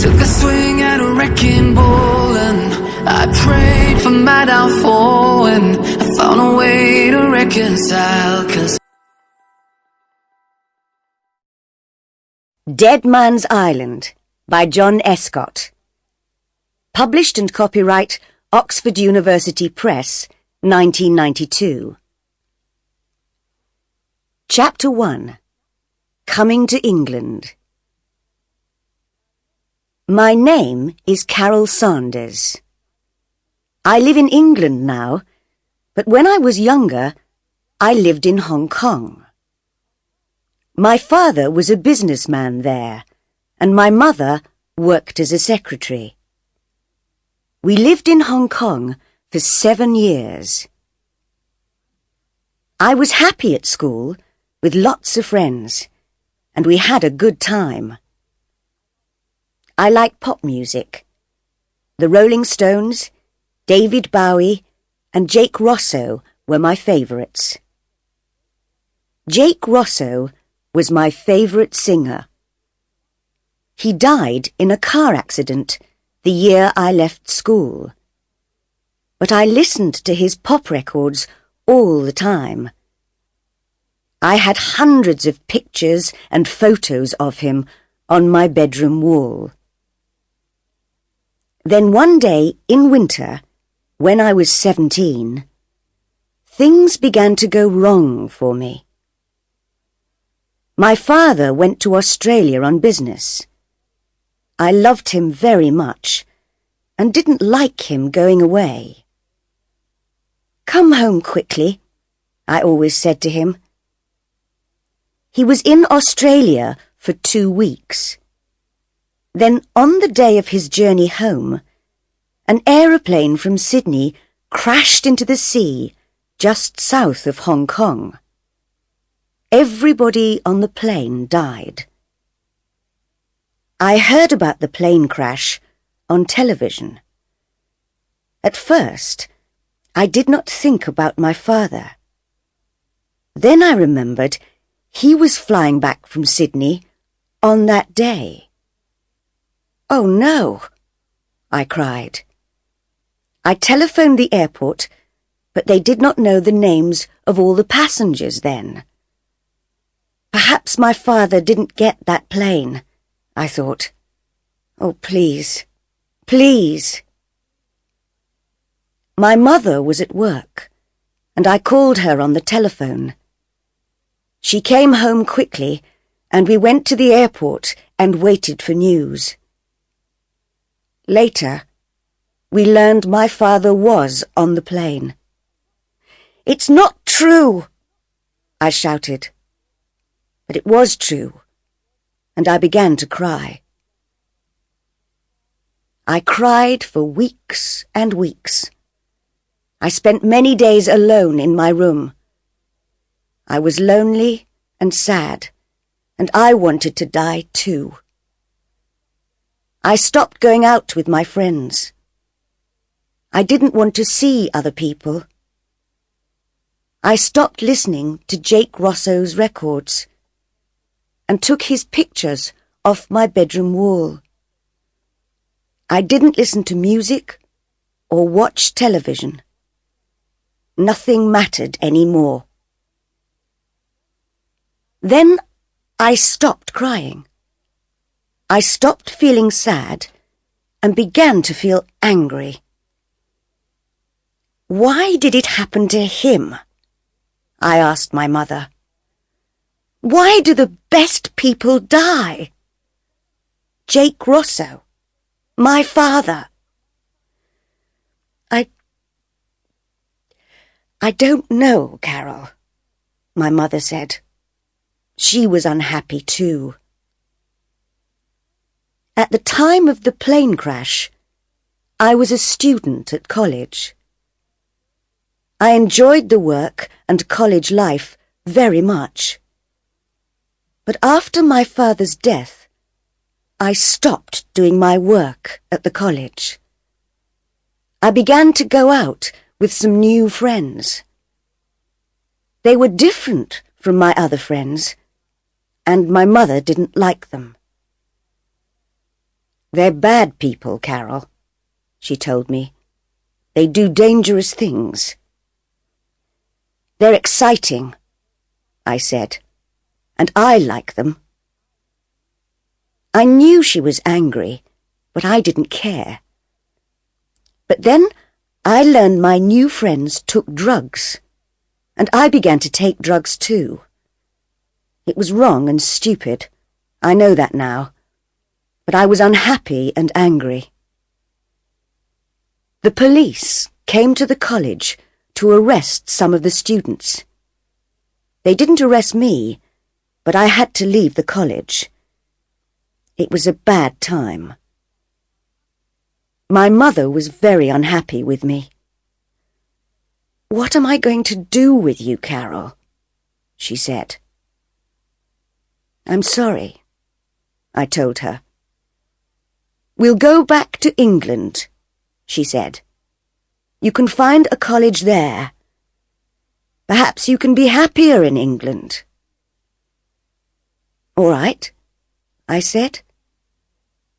Took a swing at a wrecking ball and I prayed for my downfall, and I found a way to reconcile, 'cause Dead Man's Island by John Escott. Published and copyright Oxford University Press, 1992. Chapter 1. Coming to England. My name is Carol Sanders. I live in England now, but when I was younger, I lived in Hong Kong. My father was a businessman there, and my mother worked as a secretary. We lived in Hong Kong for 7 years. I was happy at school, with lots of friends, and we had a good time. I like pop music. The Rolling Stones, David Bowie, and Jake Rosso were my favourites. Jake Rosso was my favourite singer. He died in a car accident the year I left school. But I listened to his pop records all the time. I had hundreds of pictures and photos of him on my bedroom wall. Then one day in winter, when I was 17, things began to go wrong for me. My father went to Australia on business. I loved him very much and didn't like him going away. "Come home quickly," I always said to him. He was in Australia for 2 weeks. Then on the day of his journey home, an aeroplane from Sydney crashed into the sea just south of Hong Kong. Everybody on the plane died. I heard about the plane crash on television. At first, I did not think about my father. Then I remembered he was flying back from Sydney on that day. "Oh no," I cried. I telephoned the airport, but they did not know the names of all the passengers then. Perhaps my father didn't get that plane, I thought. Oh, please, please. My mother was at work, and I called her on the telephone. She came home quickly, and we went to the airport and waited for news. Later, we learned my father was on the plane. "It's not true," I shouted. But it was true, and I began to cry. I cried for weeks and weeks. I spent many days alone in my room. I was lonely and sad, and I wanted to die too. I stopped going out with my friends. I didn't want to see other people. I stopped listening to Jake Rosso's records and took his pictures off my bedroom wall. I didn't listen to music or watch television. Nothing mattered any more. Then I stopped crying. I stopped feeling sad and began to feel angry. Why did it happen to him? I asked my mother. Why do the best people die? Jake Rosso, my father. I don't know, Carol, my mother said. She was unhappy too. At the time of the plane crash, I was a student at college. I enjoyed the work and college life very much. But after my father's death, I stopped doing my work at the college. I began to go out with some new friends. They were different from my other friends, and my mother didn't like them. They're bad people, Carol, she told me. They do dangerous things. They're exciting, I said, and I like them. I knew she was angry, but I didn't care. But then I learned my new friends took drugs, and I began to take drugs too. It was wrong and stupid. I know that now. But I was unhappy and angry. The police came to the college to arrest some of the students. They didn't arrest me, but I had to leave the college. It was a bad time. My mother was very unhappy with me. "What am I going to do with you, Carol?" she said. "I'm sorry," I told her. "We'll go back to England," she said. "You can find a college there. Perhaps you can be happier in England." "All right," I said.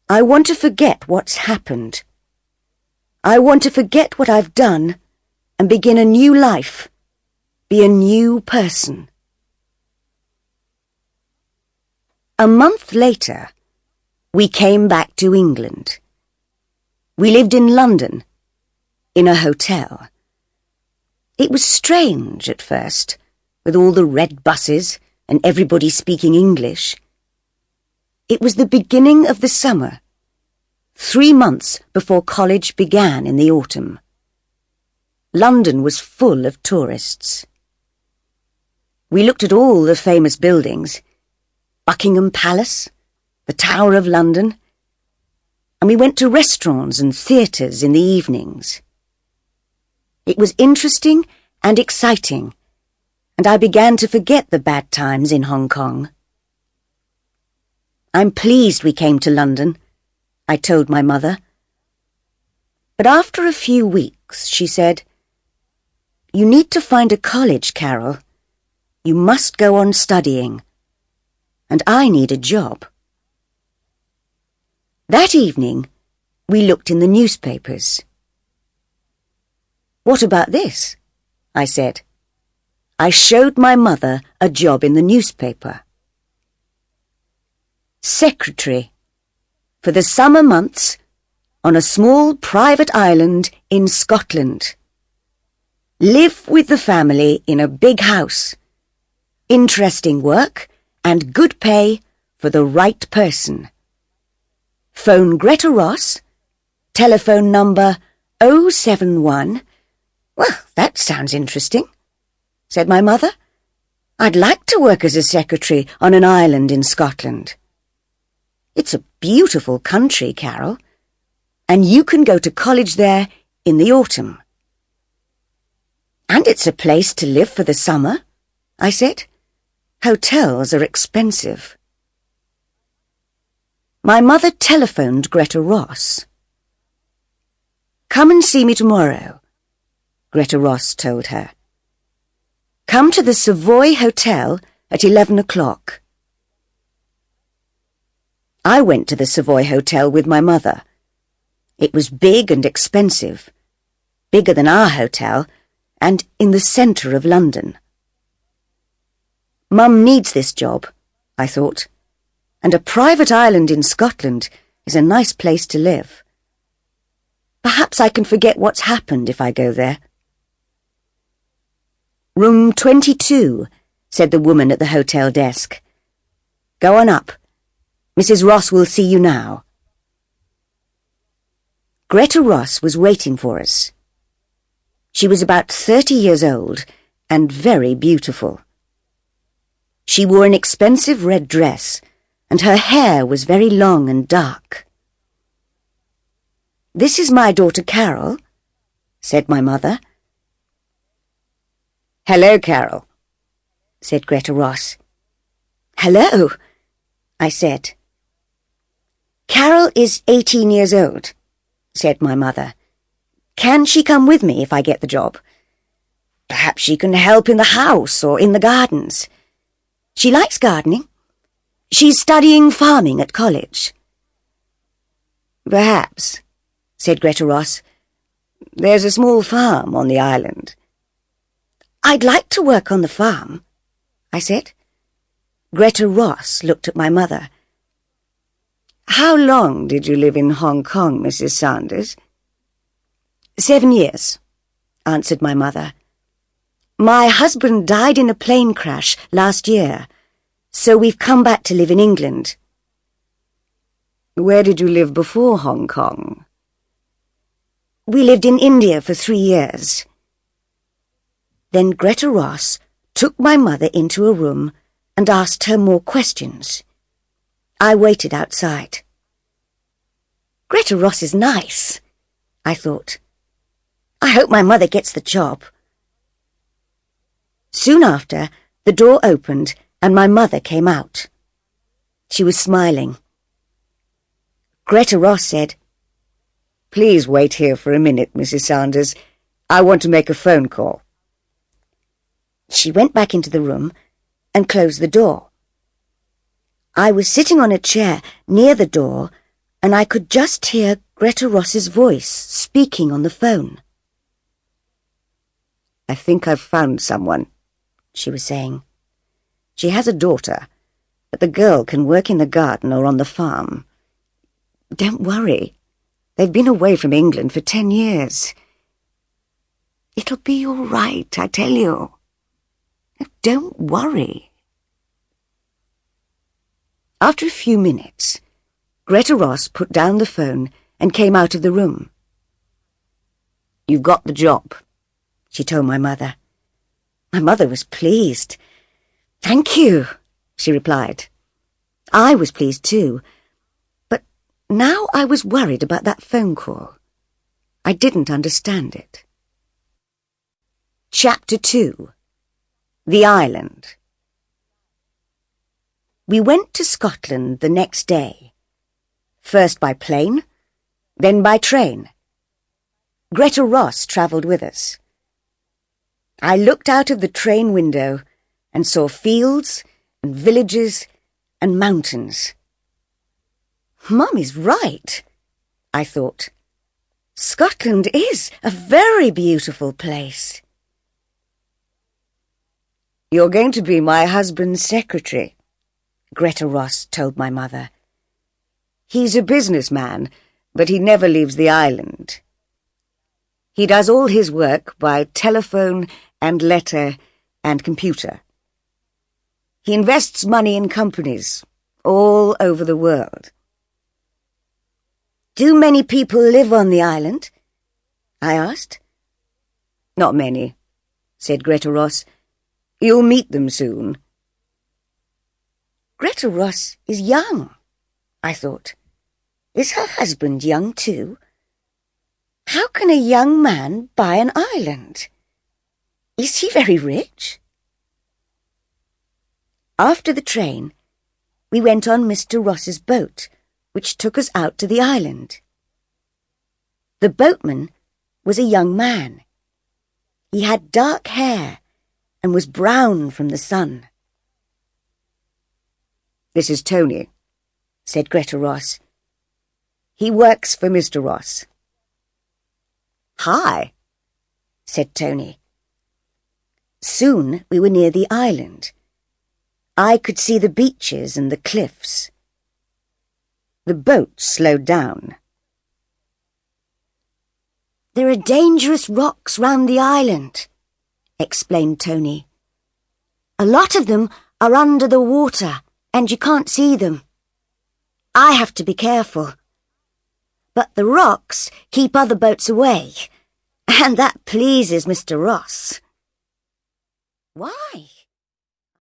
"I want to forget what's happened. I want to forget what I've done and begin a new life, be a new person." A month later, we came back to England. We lived in London, in a hotel. It was strange at first, with all the red buses and everybody speaking English. It was the beginning of the summer, 3 months before college began in the autumn. London was full of tourists. We looked at all the famous buildings, Buckingham Palace, the Tower of London, and we went to restaurants and theatres in the evenings. It was interesting and exciting, and I began to forget the bad times in Hong Kong. "I'm pleased we came to London," I told my mother. But after a few weeks, she said, "You need to find a college, Carol. You must go on studying. And I need a job." That evening, we looked in the newspapers. "What about this?" I said. I showed my mother a job in the newspaper. "Secretary for the summer months on a small private island in Scotland. Live with the family in a big house. Interesting work and good pay for the right person. Phone Greta Ross, telephone number 071. "Well, that sounds interesting," said my mother. "I'd like to work as a secretary on an island in Scotland. It's a beautiful country, Carol, and you can go to college there in the autumn." "And it's a place to live for the summer," I said. "Hotels are expensive." My mother telephoned Greta Ross. "Come and see me tomorrow," Greta Ross told her. "Come to the Savoy Hotel at 11 o'clock. I went to the Savoy Hotel with my mother. It was big and expensive, bigger than our hotel, and in the centre of London. Mum needs this job, I thought, and a private island in Scotland is a nice place to live. Perhaps I can forget what's happened if I go there. "Room 22, said the woman at the hotel desk. "Go on up. Mrs. Ross will see you now." Greta Ross was waiting for us. She was about 30 years old and very beautiful. She wore an expensive red dress, and her hair was very long and dark. "This is my daughter Carol," said my mother. "Hello, Carol," said Greta Ross. "Hello," I said. "Carol is 18 years old," said my mother. "Can she come with me if I get the job? Perhaps she can help in the house or in the gardens. She likes gardening. She's studying farming at college." Perhaps, said Greta Ross. There's a small farm on the island. I'd like to work on the farm, I said. Greta Ross looked at my mother. How long did you live in Hong Kong, Mrs. Sanders? 7 years, answered my mother. My husband died in a plane crash last year, so we've come back to live in England. Where did you live before Hong Kong? We lived in India for 3 years. Then Greta Ross took my mother into a room and asked her more questions. I waited outside. Greta Ross is nice, I thought. I hope my mother gets the job. Soon after, the door opened and my mother came out. She was smiling. Greta Ross said, Please wait here for a minute, Mrs. Sanders. I want to make a phone call. She went back into the room and closed the door. I was sitting on a chair near the door and I could just hear Greta Ross's voice speaking on the phone. I think I've found someone, she was saying. She has a daughter, but the girl can work in the garden or on the farm. Don't worry. They've been away from England for 10 years. It'll be all right, I tell you. Don't worry. After a few minutes, Greta Ross put down the phone and came out of the room. You've got the job, she told my mother. My mother was pleased. Thank you, she replied. I was pleased too, but now I was worried about that phone call. I didn't understand it. Chapter 2. The Island. We went to Scotland the next day, first by plane, then by train. Greta Ross travelled with us. I looked out of the train window and saw fields and villages and mountains. Mum is right, I thought. Scotland is a very beautiful place. You're going to be my husband's secretary, Greta Ross told my mother. He's a businessman, but he never leaves the island. He does all his work by telephone and letter and computer. He invests money in companies all over the world. Do many people live on the island? I asked. Not many, said Greta Ross. You'll meet them soon. Greta Ross is young, I thought. Is her husband young too? How can a young man buy an island? Is he very rich? After the train, we went on Mr. Ross's boat, which took us out to the island. The boatman was a young man. He had dark hair and was brown from the sun. This is Tony, said Greta Ross. He works for Mr. Ross. Hi, said Tony. Soon we were near the island. I could see the beaches and the cliffs. The boat slowed down. There are dangerous rocks round the island, explained Tony. A lot of them are under the water and you can't see them. I have to be careful. But the rocks keep other boats away, and that pleases Mr. Ross. Why?